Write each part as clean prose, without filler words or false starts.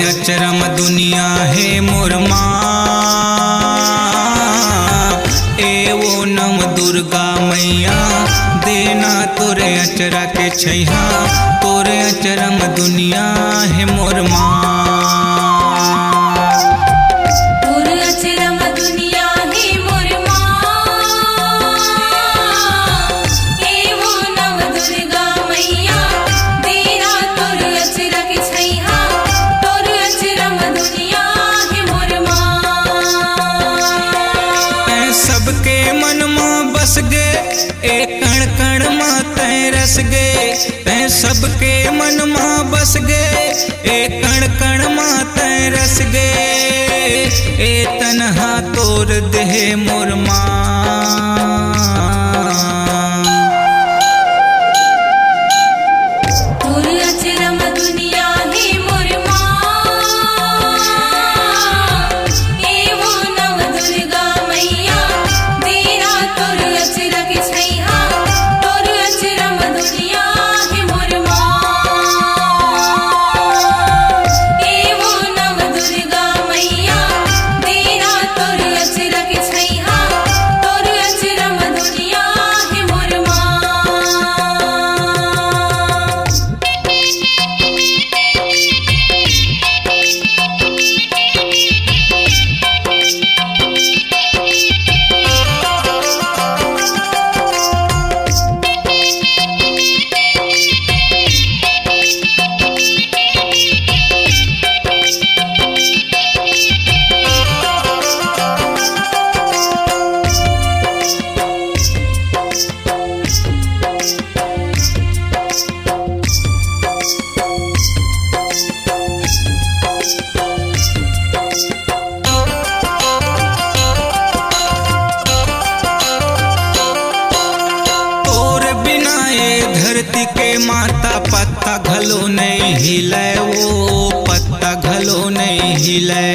अचरम दुनिया है मोर माँ, ए वो नव दुर्गा मैया देना तोरे अचरा के छैया, तोरे अचरम दुनिया है मोर माँ। सबके मन में बस गे एक कण कण में तै रस गे, तै सबके मन में बस गे एक कण कण में तै रस गे, ए तन्हा तोर देह मोर माँ। धरती के माता पत्ता घलो नहीं हिले, वो पत्ता घलो नहीं हिले।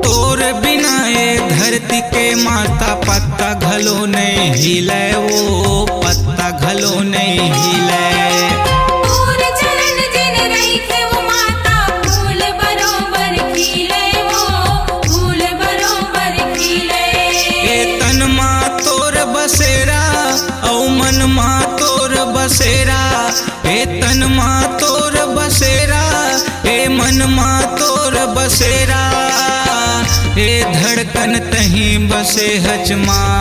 तोर बिना ये धरती के माता पत्ता घलो नहीं हिले, वो पत्ता घलो नहीं हिले। मन माँ तोर बसेरा, ए तन माँ तोर बसेरा, ए मन माँ तोर बसेरा, ए धड़कन तहीं बसे हच माँ।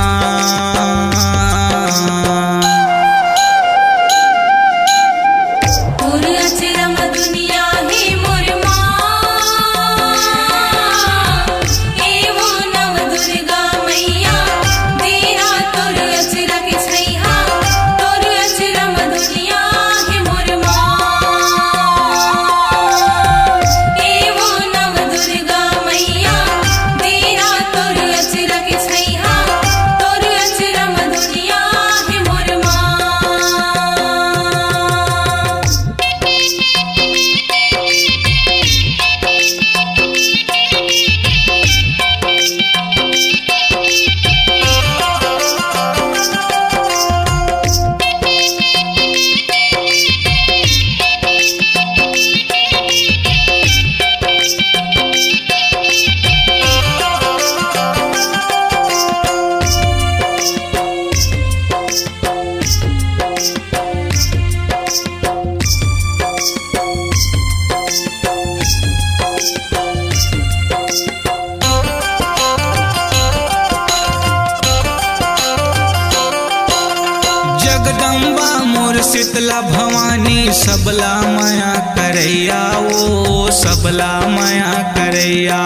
शीतला भवानी सबला माया करैया ओ सबला माया करैया।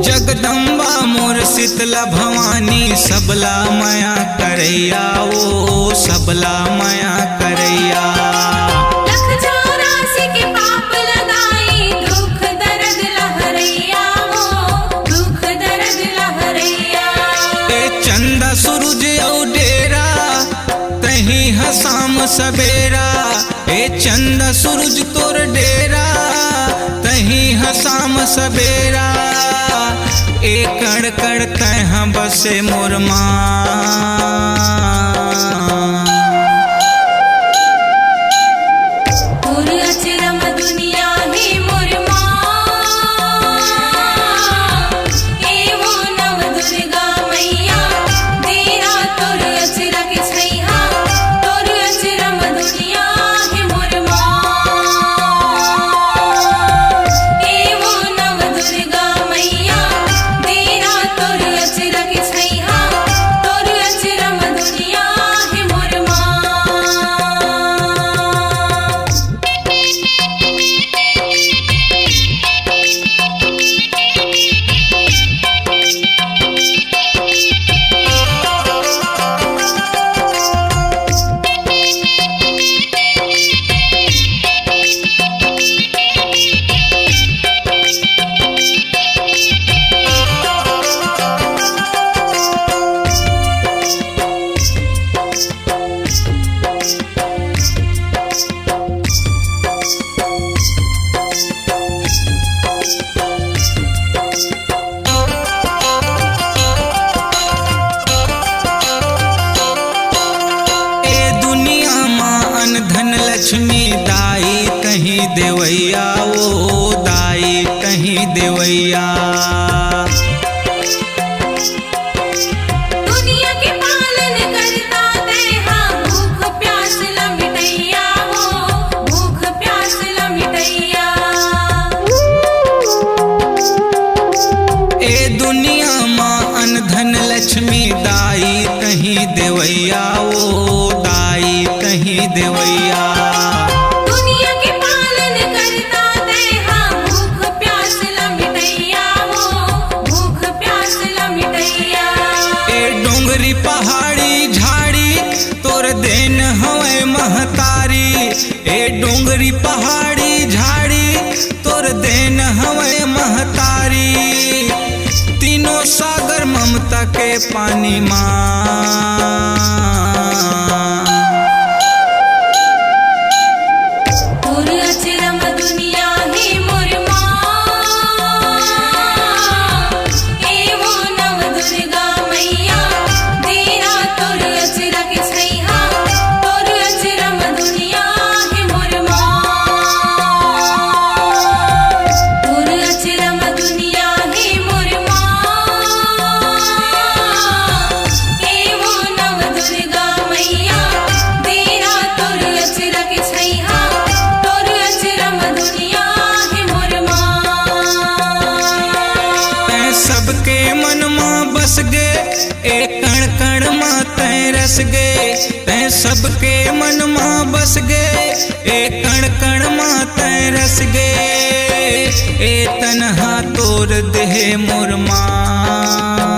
जगदम्बा मोर शीतला भवानी सबला माया करैया ओ सबला माया करैया। चंदा सूरज औ डेरा तही हसाम सवेरा, ए चंदा सूरज तोर डेरा तही हसाम सवेरा। ए कण कण तह बसे मोर माँ, लक्ष्मी दाई कहीं देवैया ओ दाई कहीं देवैया। दुनिया के पालन करता देहा भूख प्यास ला मिटैया हो भूख प्यास ला मिटैया। ए दुनिया माँ अन धन लक्ष्मी दाई कहीं देवैया ओ दाई कहीं देवैया। पहाड़ी झाड़ी तोर देन हवे महतारी, ए डोंगरी पहाड़ी झाड़ी तोर देन हवे महतारी। तीनों सागर ममता के पानी माँ, सबके मन मां बस गे ए कण कण मां तै रस गे। तै सबके मन मां बस गे ए कण कण मां तै रस गे। ए तन्हा तोर देह मोर मां,